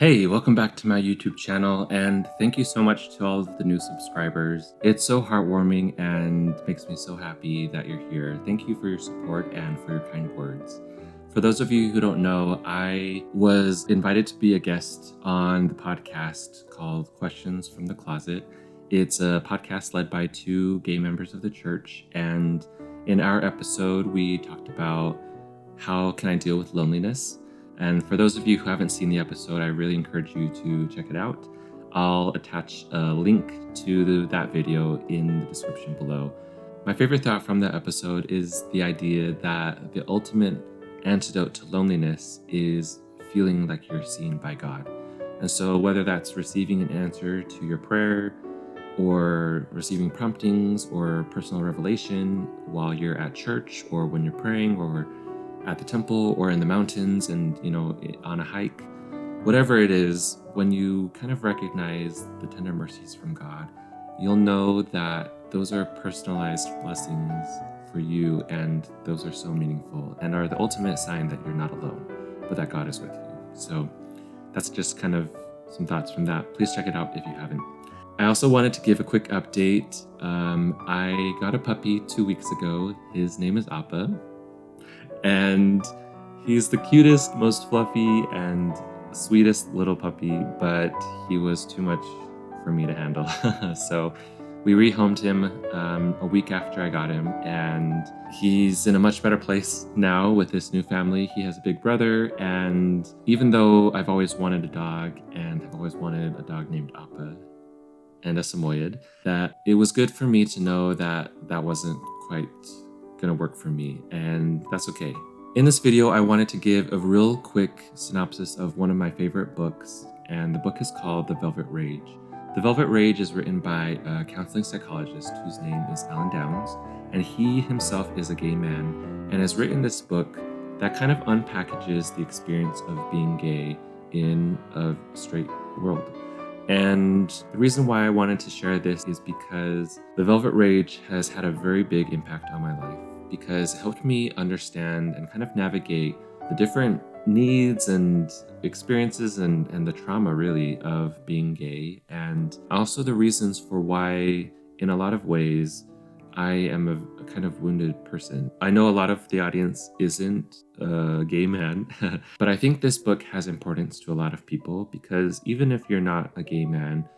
Hey, welcome back to my YouTube channel, and thank you so much to all of the new subscribers. It's so heartwarming and makes me so happy that you're here. Thank you for your support and for your kind words. For those of you who don't know, I was invited to be a guest on the podcast called Questions from the Closet. It's a podcast led by two gay members of the church, and in our episode, we talked about how can I deal with loneliness. And for those of you who haven't seen the episode, I really encourage you to check it out. I'll attach a link to that video in the description below. My favorite thought from that episode is the idea that the ultimate antidote to loneliness is feeling like you're seen by God. And so whether that's receiving an answer to your prayer or receiving promptings or personal revelation while you're at church or when you're praying or at the temple or in the mountains and, on a hike, whatever it is, when you kind of recognize the tender mercies from God, you'll know that those are personalized blessings for you, and those are so meaningful and are the ultimate sign that you're not alone, but that God is with you. So that's just kind of some thoughts from that. Please check it out if you haven't. I also wanted to give a quick update. I got a puppy 2 weeks ago. His name is Appa. And he's the cutest, most fluffy, and sweetest little puppy, but he was too much for me to handle. So we rehomed him a week after I got him, and he's in a much better place now with his new family. He has a big brother, and even though I've always wanted a dog, and I've always wanted a dog named Appa and a Samoyed, that it was good for me to know that that wasn't quite gonna work for me, and that's okay. In this video, I wanted to give a real quick synopsis of one of my favorite books, and the book is called The Velvet Rage. The Velvet Rage is written by a counseling psychologist whose name is Alan Downs, and he himself is a gay man and has written this book that kind of unpackages the experience of being gay in a straight world. And the reason why I wanted to share this is because The Velvet Rage has had a very big impact on my life, because it helped me understand and kind of navigate the different needs and experiences and the trauma really of being gay, and also the reasons for why, in a lot of ways, I am a kind of wounded person. I know a lot of the audience isn't a gay man, but I think this book has importance to a lot of people, because even if you're not a gay man,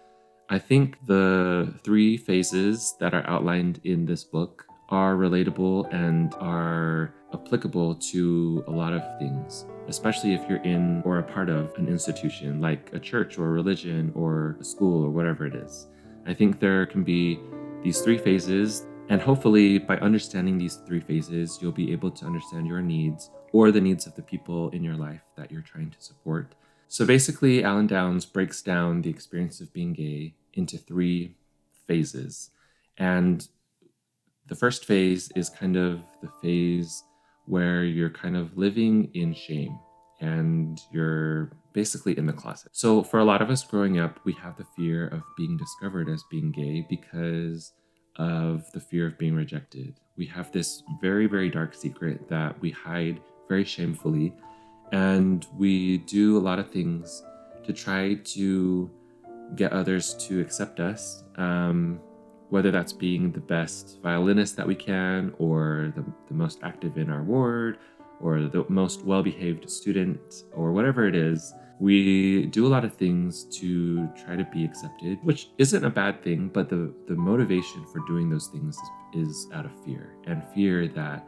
I think the 3 phases that are outlined in this book are relatable and are applicable to a lot of things, especially if you're in or a part of an institution like a church or a religion or a school or whatever it is. I think there can be these 3 phases, and hopefully by understanding these 3 phases, you'll be able to understand your needs or the needs of the people in your life that you're trying to support. So basically, Alan Downs breaks down the experience of being gay into 3 phases. And the first phase is kind of the phase where you're kind of living in shame and you're basically in the closet. So for a lot of us growing up, we have the fear of being discovered as being gay because of the fear of being rejected. We have this very, very dark secret that we hide very shamefully, and we do a lot of things to try to get others to accept us, whether that's being the best violinist that we can, or the most active in our ward, or the most well-behaved student, or whatever it is. We do a lot of things to try to be accepted, which isn't a bad thing, but the motivation for doing those things is out of fear, and fear that,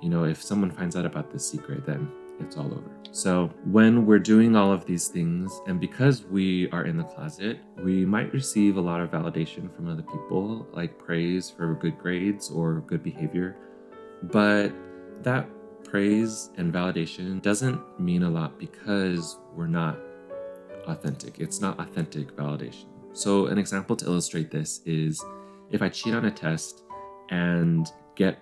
if someone finds out about this secret, then it's all over. So when we're doing all of these things, and because we are in the closet, we might receive a lot of validation from other people, like praise for good grades or good behavior. But that praise and validation doesn't mean a lot because we're not authentic. It's not authentic validation. So an example to illustrate this is if I cheat on a test and get,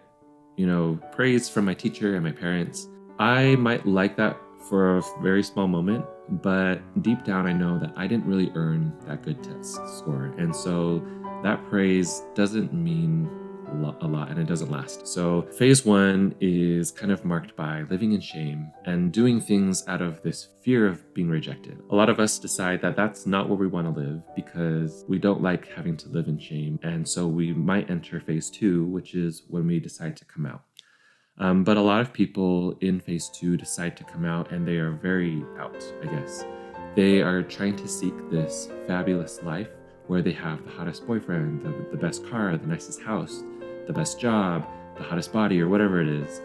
praise from my teacher and my parents, I might like that for a very small moment, but deep down I know that I didn't really earn that good test score. And so that praise doesn't mean a lot and it doesn't last. So phase 1 is kind of marked by living in shame and doing things out of this fear of being rejected. A lot of us decide that that's not where we want to live because we don't like having to live in shame. And so we might enter phase 2, which is when we decide to come out. But a lot of people in phase 2 decide to come out and they are very out, I guess. They are trying to seek this fabulous life where they have the hottest boyfriend, the best car, the nicest house, the best job, the hottest body, or whatever it is.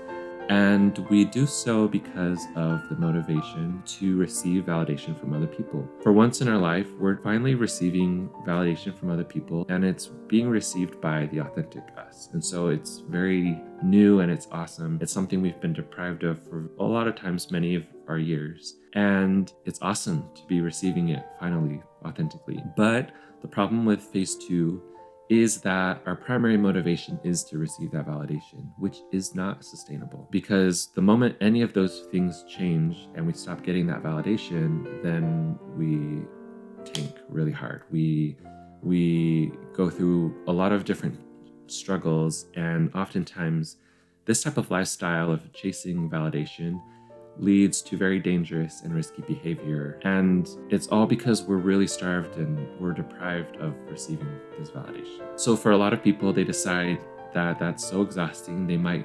And we do so because of the motivation to receive validation from other people. For once in our life, we're finally receiving validation from other people, and it's being received by the authentic us. And so it's very new and it's awesome. It's something we've been deprived of for a lot of times, many of our years. And it's awesome to be receiving it finally, authentically. But the problem with phase 2 is that our primary motivation is to receive that validation, which is not sustainable. Because the moment any of those things change and we stop getting that validation, then we tank really hard. We go through a lot of different struggles, and oftentimes this type of lifestyle of chasing validation leads to very dangerous and risky behavior. And it's all because we're really starved and we're deprived of receiving this validation. So for a lot of people, they decide that that's so exhausting, they might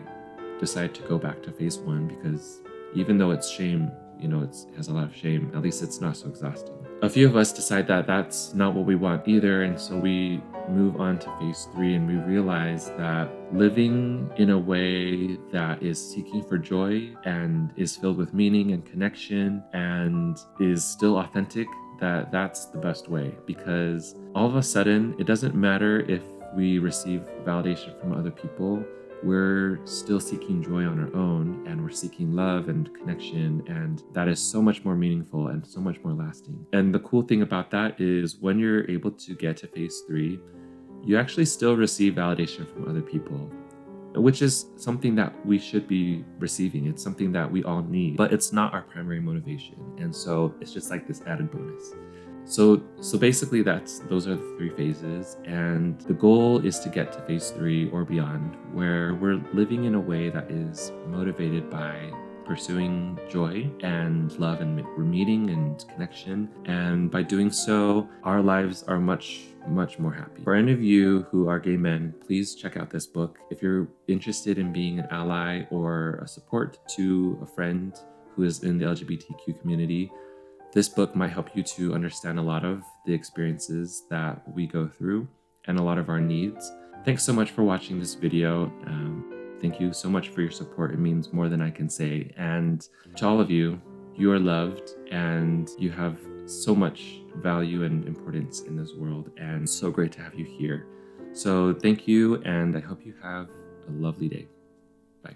decide to go back to phase 1 because even though it's shame, it has a lot of shame, at least it's not so exhausting. A few of us decide that that's not what we want either, and so we move on to phase 3 and we realize that living in a way that is seeking for joy and is filled with meaning and connection and is still authentic, that's the best way. Because all of a sudden, it doesn't matter if we receive validation from other people, we're still seeking joy on our own, and we're seeking love and connection, and that is so much more meaningful and so much more lasting. And the cool thing about that is when you're able to get to phase 3, you actually still receive validation from other people, which is something that we should be receiving. It's something that we all need, but it's not our primary motivation. And so it's just like this added bonus. So basically those are the 3 phases, and the goal is to get to phase 3 or beyond, where we're living in a way that is motivated by pursuing joy and love, and we're meeting and connection. And by doing so, our lives are much more happy. For any of you who are gay men, please check out this book. If you're interested in being an ally or a support to a friend who is in the LGBTQ community, this book might help you to understand a lot of the experiences that we go through and a lot of our needs. Thanks so much for watching this video. Thank you so much for your support. It means more than I can say. And to all of you, you are loved and you have so much value and importance in this world, and so great to have you here. So thank you, and I hope you have a lovely day. Bye.